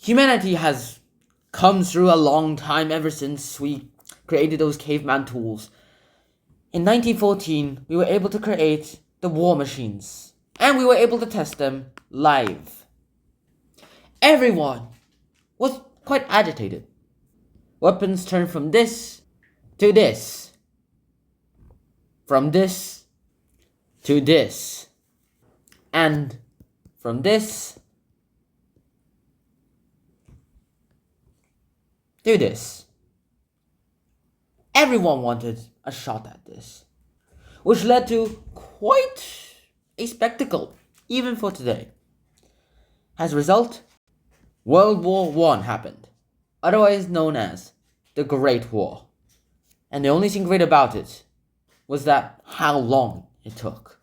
Humanity has come through a long time ever since we created those caveman tools. In 1914, we were able to create the war machines, and we were able to test them live. Everyone was quite agitated. Weapons turned from this to this, from this to this, and from this to this. Everyone wanted a shot at this, which led to quite a spectacle, even for today. As a result, World War I happened, otherwise known as the Great War. And the only thing great about it was that how long it took.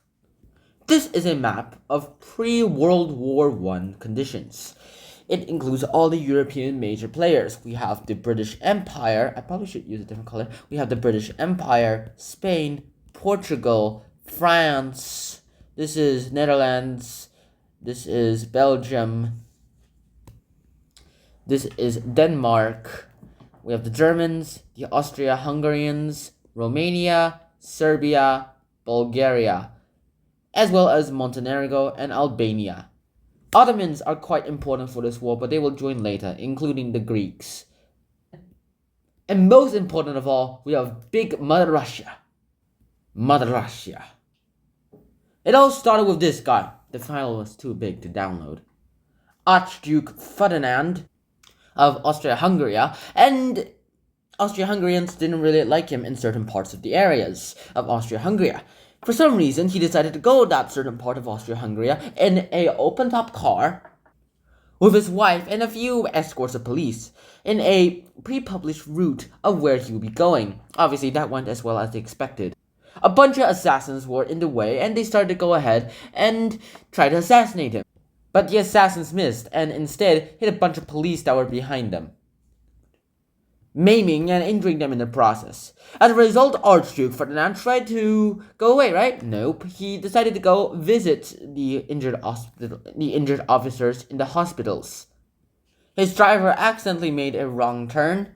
This is a map of pre-World War I conditions. It includes all the European major players. We have the British Empire. I probably should use a different color. We have the British Empire, Spain, Portugal, France. This is Netherlands. This is Belgium. This is Denmark. We have the Germans, the Austria-Hungarians, Romania, Serbia, Bulgaria, as well as Montenegro and Albania. Ottomans are quite important for this war, but they will join later, including the Greeks. And most important of all, we have Big Mother Russia. Mother Russia. It all started with this guy. The file was too big to download. Archduke Ferdinand of Austria-Hungary, and Austria-Hungarians didn't really like him in certain parts of the areas of Austria-Hungary. For some reason, he decided to go that certain part of Austria-Hungary in a open-top car with his wife and a few escorts of police in a pre-published route of where he would be going. Obviously, that went as well as they expected. A bunch of assassins were in the way, and they started to go ahead and try to assassinate him. But the assassins missed, and instead hit a bunch of police that were behind them, maiming and injuring them in the process. As a result, Archduke Ferdinand tried to go away, right? Nope. He decided to go visit the injured officers in the hospitals. His driver accidentally made a wrong turn,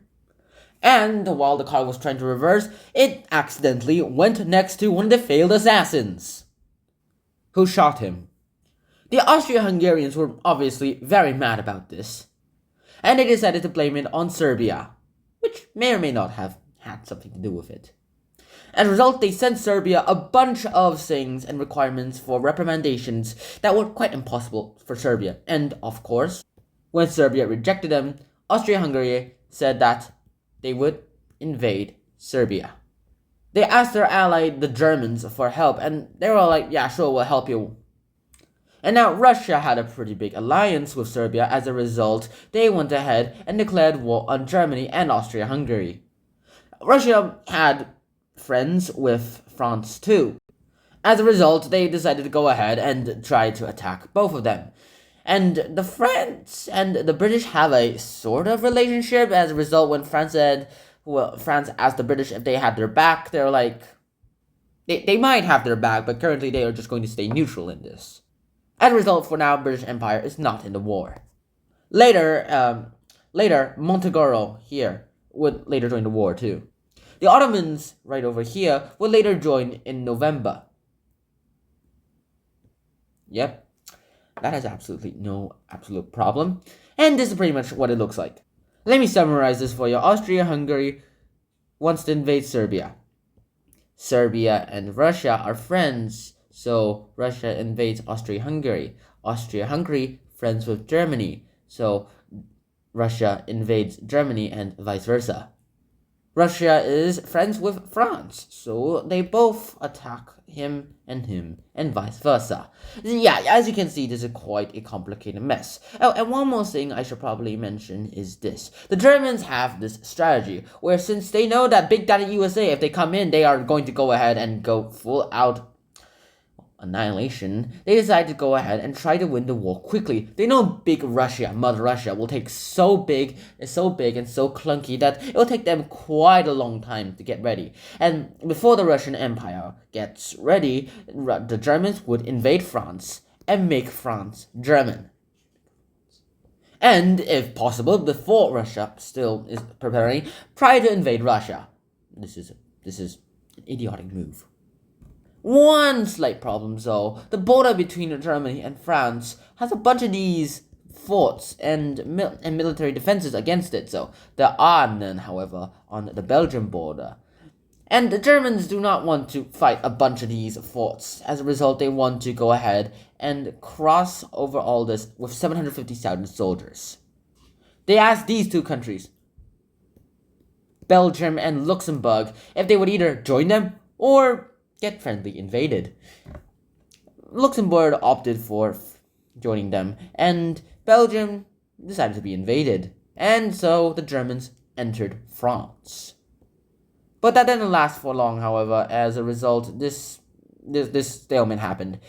and while the car was trying to reverse, it accidentally went next to one of the failed assassins, who shot him. The Austro-Hungarians were obviously very mad about this, and they decided to blame it on Serbia, which may or may not have had something to do with it. As a result, they sent Serbia a bunch of things and requirements for reprimandations that were quite impossible for Serbia. And of course, when Serbia rejected them, Austria-Hungary said that they would invade Serbia. They asked their ally, the Germans, for help, and they were like, yeah, sure, we'll help you. And now Russia had a pretty big alliance with Serbia. As a result, they went ahead and declared war on Germany and Austria-Hungary. Russia had friends with France too. As a result, they decided to go ahead and try to attack both of them. And the France and the British have a sort of relationship. As a result, when France asked the British if they had their back, they're like, they might have their back, but currently they are just going to stay neutral in this. As a result, for now, British Empire is not in the war. Later, Montenegro here would later join the war too. The Ottomans, right over here, would later join in November. Yep, that has absolutely no absolute problem. And this is pretty much what it looks like. Let me summarize this for you. Austria-Hungary wants to invade Serbia. Serbia and Russia are friends. So Russia invades Austria-Hungary. Austria-Hungary friends with Germany. So Russia invades Germany and vice versa. Russia is friends with France. So they both attack him and vice versa. Yeah, as you can see, this is quite a complicated mess. Oh, and one more thing I should probably mention is this. The Germans have this strategy where since they know that Big Daddy USA, if they come in, they are going to go ahead and go full out annihilation, they decide to go ahead and try to win the war quickly. They know Big Russia, Mother Russia, will take so big and so clunky that it will take them quite a long time to get ready. And before the Russian Empire gets ready, the Germans would invade France and make France German. and, if possible, before Russia still is preparing, try to invade Russia. This is an idiotic move. One slight problem, though: the border between Germany and France has a bunch of these forts and military defenses against it. So there are none, however, on the Belgian border. And the Germans do not want to fight a bunch of these forts. As a result, they want to go ahead and cross over all this with 750,000 soldiers. They asked these two countries, Belgium and Luxembourg, if they would either join them or get friendly invaded. Luxembourg opted for joining them, and Belgium decided to be invaded. And so the Germans entered France. But that didn't last for long, however. As a result, this stalemate happened.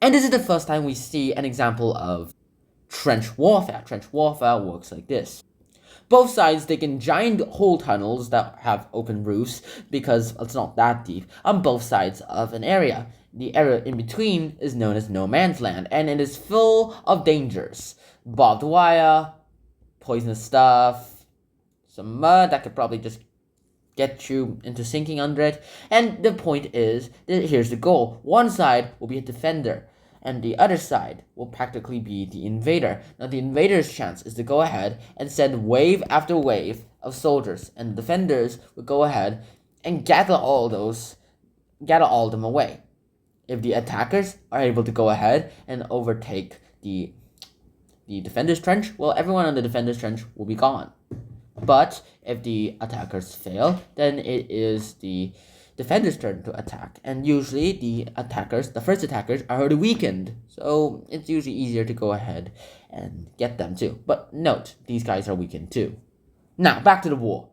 And this is the first time we see an example of trench warfare. Trench warfare works like this. Both sides dig in giant hole tunnels that have open roofs, because it's not that deep, on both sides of an area. The area in between is known as no man's land, and it is full of dangers. Barbed wire, poisonous stuff, some mud that could probably just get you into sinking under it. And the point is, here's the goal: one side will be a defender, and the other side will practically be the invader. Now, the invader's chance is to go ahead and send wave after wave of soldiers, and the defenders will go ahead and gather all of them away. If the attackers are able to go ahead and overtake the defender's trench, well, everyone on the defender's trench will be gone. But if the attackers fail, then it is the defender's turn to attack. And usually the first attackers, are already weakened. So it's usually easier to go ahead and get them too. But note, these guys are weakened too. Now, back to the war.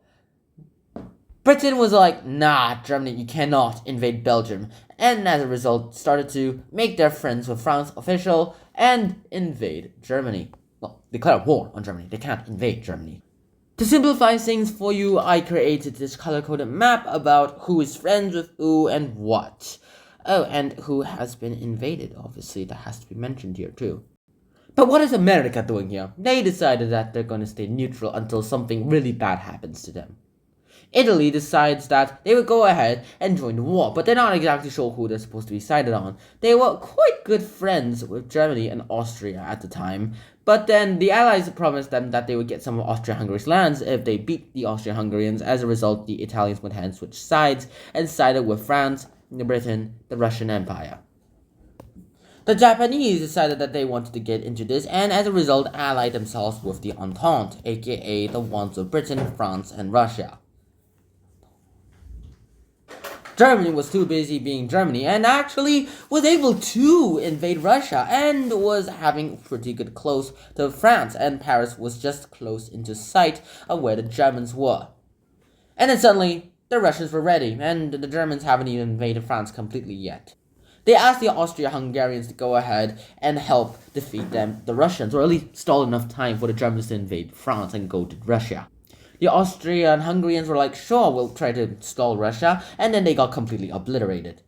Britain was like, nah, Germany, you cannot invade Belgium. And as a result, started to make their friends with France official and invade Germany. Well, declare war on Germany. They can't invade Germany. To simplify things for you, I created this color-coded map about who is friends with who and what. Oh, and who has been invaded, obviously, that has to be mentioned here too. But what is America doing here? They decided that they're going to stay neutral until something really bad happens to them. Italy decides that they would go ahead and join the war, but they're not exactly sure who they're supposed to be sided on. They were quite good friends with Germany and Austria at the time, but then the Allies promised them that they would get some of Austria-Hungary's lands if they beat the Austria-Hungarians. As a result, the Italians went ahead and switched sides and sided with France, Britain, the Russian Empire. The Japanese decided that they wanted to get into this, and as a result allied themselves with the Entente, aka the ones of Britain, France, and Russia. Germany was too busy being Germany and actually was able to invade Russia and was having pretty good close to France, and Paris was just close into sight of where the Germans were. And then suddenly, the Russians were ready, and the Germans haven't even invaded France completely yet. They asked the Austria-Hungarians to go ahead and help defeat the Russians, or at least stall enough time for the Germans to invade France and go to Russia. The Austrian-Hungarians were like, sure, we'll try to stall Russia, and then they got completely obliterated.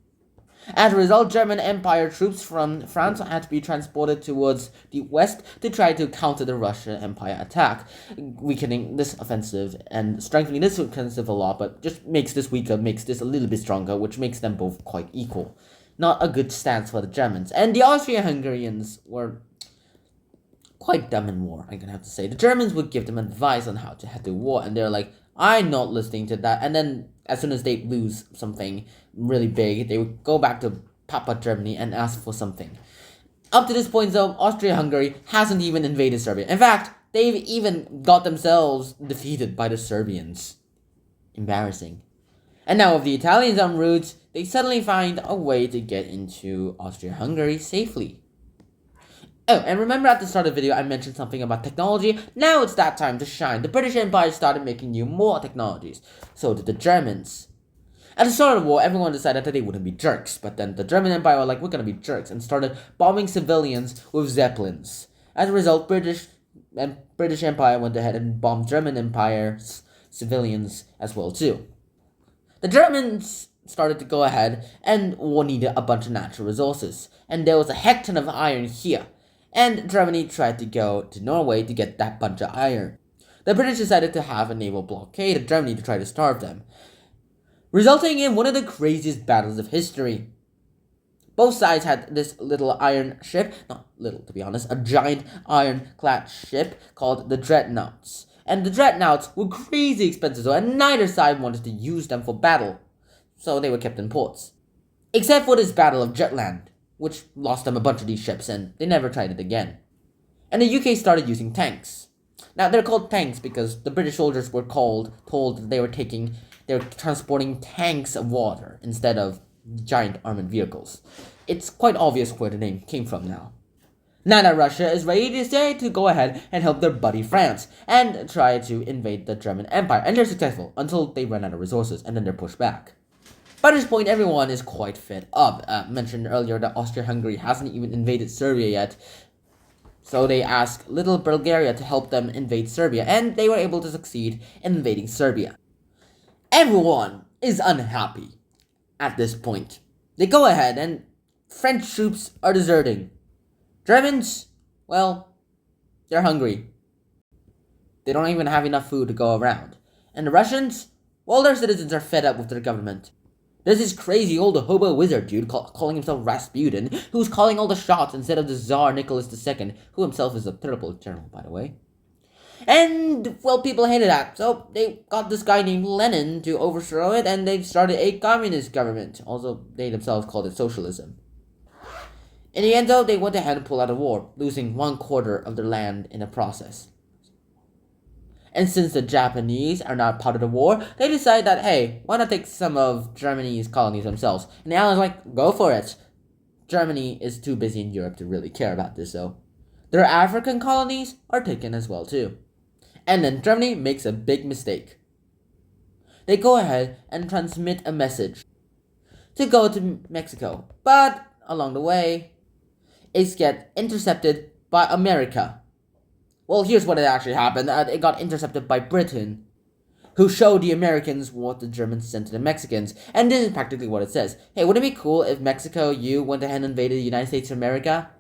As a result, German Empire troops from France had to be transported towards the west to try to counter the Russian Empire attack, weakening this offensive and strengthening this offensive a lot, but just makes this weaker, makes this a little bit stronger, which makes them both quite equal. Not a good stance for the Germans. And the Austrian-Hungarians were quite dumb in war, I'm gonna have to say. The Germans would give them advice on how to head to war, and they're like, I'm not listening to that. And then, as soon as they lose something really big, they would go back to Papa Germany and ask for something. Up to this point, though, Austria-Hungary hasn't even invaded Serbia. In fact, they've even got themselves defeated by the Serbians. Embarrassing. And now with the Italians en route, they suddenly find a way to get into Austria-Hungary safely. Oh, and remember at the start of the video I mentioned something about technology? Now it's that time to shine. The British Empire started making new more technologies. So did the Germans. At the start of the war, everyone decided that they wouldn't be jerks. But then the German Empire were like, we're gonna be jerks, and started bombing civilians with Zeppelins. As a result, British Empire went ahead and bombed German Empire's civilians as well too. The Germans started to go ahead and needed a bunch of natural resources. And there was a heck ton of iron here. and Germany tried to go to Norway to get that bunch of iron. The British decided to have a naval blockade of Germany to try to starve them, resulting in one of the craziest battles of history. Both sides had this little iron ship, not little to be honest, a giant ironclad ship called the Dreadnoughts. And the Dreadnoughts were crazy expensive, and neither side wanted to use them for battle, so they were kept in ports. Except for this Battle of Jutland, which lost them a bunch of these ships, and they never tried it again. And the UK started using tanks. Now, they're called tanks because the British soldiers were told that they were transporting tanks of water instead of giant armored vehicles. It's quite obvious where the name came from now. Now that Russia is ready to say to go ahead and help their buddy France and try to invade the German Empire, and they're successful until they run out of resources and then they're pushed back. By this point, everyone is quite fed up. Mentioned earlier that Austria-Hungary hasn't even invaded Serbia yet, so they asked little Bulgaria to help them invade Serbia, and they were able to succeed in invading Serbia. Everyone is unhappy at this point. They go ahead and French troops are deserting. Germans, well, they're hungry. They don't even have enough food to go around. And the Russians, well, their citizens are fed up with their government. There's this crazy old hobo wizard dude calling himself Rasputin, who's calling all the shots instead of the Tsar Nicholas II, who himself is a terrible general, by the way. And, well, people hated that, so they got this guy named Lenin to overthrow it, and they started a communist government. Also, they themselves called it socialism. In the end, though, they went ahead and pulled out of war, losing 1/4 of their land in the process. And since the Japanese are not part of the war, they decide that, hey, why not take some of Germany's colonies themselves? And the Allies like, go for it. Germany is too busy in Europe to really care about this, though. Their African colonies are taken as well, too. And then Germany makes a big mistake. They go ahead and transmit a message to go to Mexico, but along the way, it gets intercepted by America. Well, here's what actually happened. It got intercepted by Britain, who showed the Americans what the Germans sent to the Mexicans. And this is practically what it says. Hey, wouldn't it be cool if Mexico, you went ahead and invaded the United States of America?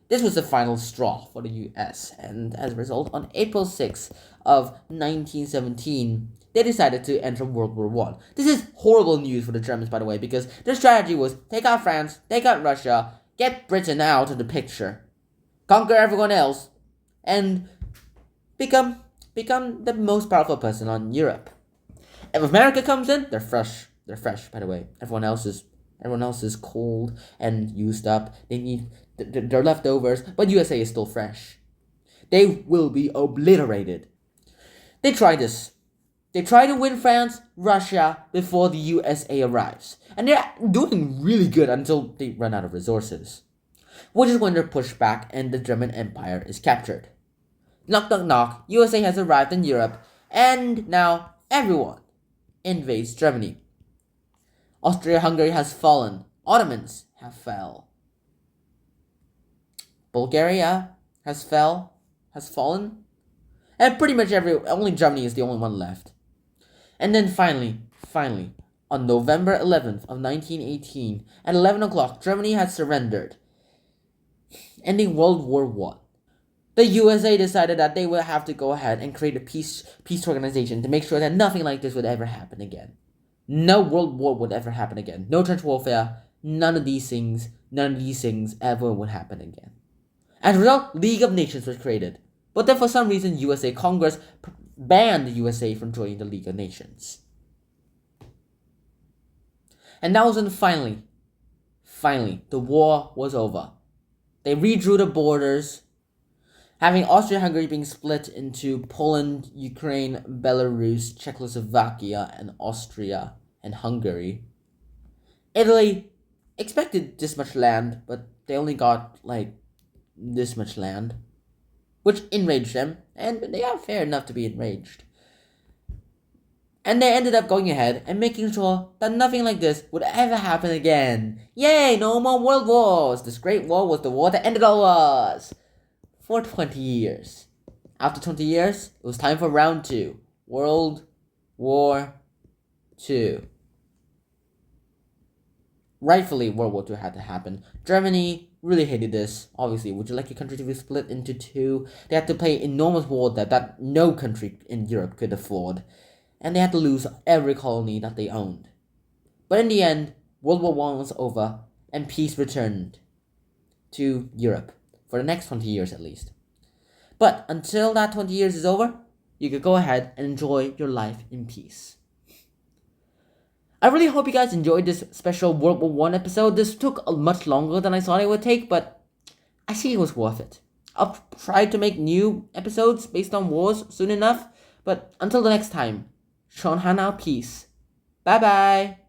This was the final straw for the US, and as a result, on April 6th of 1917, they decided to enter World War I. This is horrible news for the Germans, by the way, because their strategy was take out France, take out Russia, get Britain out of the picture, conquer everyone else, and become the most powerful person on Europe. If America comes in, they're fresh. They're fresh, by the way. Everyone else is cold and used up. They need their leftovers, but USA is still fresh. They will be obliterated. They try this. They try to win France, Russia before the USA arrives, and they're doing really good until they run out of resources, which is when they're pushed back and the German Empire is captured. Knock, knock, knock, USA has arrived in Europe, and now everyone invades Germany. Austria-Hungary has fallen. Ottomans have fell. Bulgaria has fallen. And pretty much only Germany is the only one left. And then finally, on November 11th of 1918, at 11 o'clock, Germany had surrendered, ending World War I. The USA decided that they would have to go ahead and create a peace organization to make sure that nothing like this would ever happen again. No world war would ever happen again. No trench warfare. None of these things ever would happen again. As a result, League of Nations was created. But then for some reason, USA Congress banned the USA from joining the League of Nations. And that was when finally, the war was over. They redrew the borders, having Austria-Hungary being split into Poland, Ukraine, Belarus, Czechoslovakia, and Austria and Hungary. Italy expected this much land, but they only got this much land, which enraged them, and they are fair enough to be enraged. And they ended up going ahead and making sure that nothing like this would ever happen again. Yay, no more world wars! This great war was the war that ended all wars. For 20 years. After 20 years, it was time for round 2. World War II. Rightfully, World War II had to happen. Germany really hated this. Obviously, would you like your country to be split into two? They had to pay enormous war debt that no country in Europe could afford, and they had to lose every colony that they owned. But in the end, World War One was over, and peace returned to Europe for the next 20 years at least. But until that 20 years is over, you could go ahead and enjoy your life in peace. I really hope you guys enjoyed this special World War One episode. This took much longer than I thought it would take, but I see it was worth it. I'll try to make new episodes based on wars soon enough, but until the next time, Sean Han out, peace. Bye bye.